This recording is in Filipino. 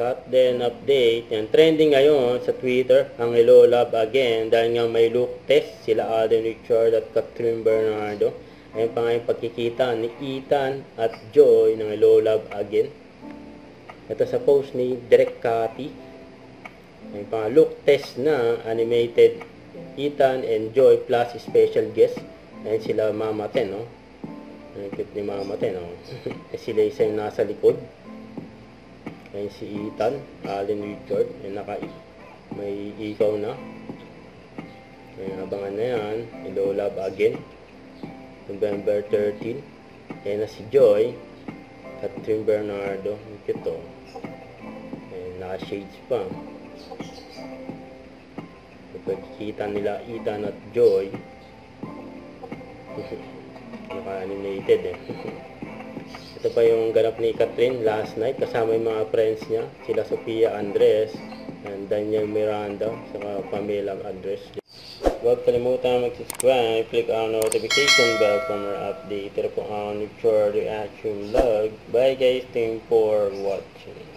Cut then update. Yan, trending ngayon sa Twitter ang Hello Love Again dahil nga may look test sila Alden Richard at Catherine Bernardo. Ayun pa nga yung pagkikita ni Ethan at Joy ng Hello Love Again. Ito sa post ni Direk Cathy. Ayun pa nga look test na animated Ethan and Joy plus special guest. Ayun sila Mama Ten, no? Ayun cute ni Mama Ten, no? Sila isa yung nasa likod. Ayun si Ethan, Alden Richard, yung may ikaw na. Ayun, abangan na yan. Hello Love Again. November 13. Ayun na si Joy. Catherine Bernardo. Ito. Ayun, naka-shades pa. Pagkikita nila Ethan at Joy. Naka-animated eh. Ito pa yung ganap ni Catherine last night kasama yung mga friends niya, sila Sofia Andres and Daniel Miranda saka Pamela Andres. Huwag kalimutan mag-subscribe, click ang notification bell for more update. Ito po ang Richard Reaction Vlog. Bye guys, thank you for watching.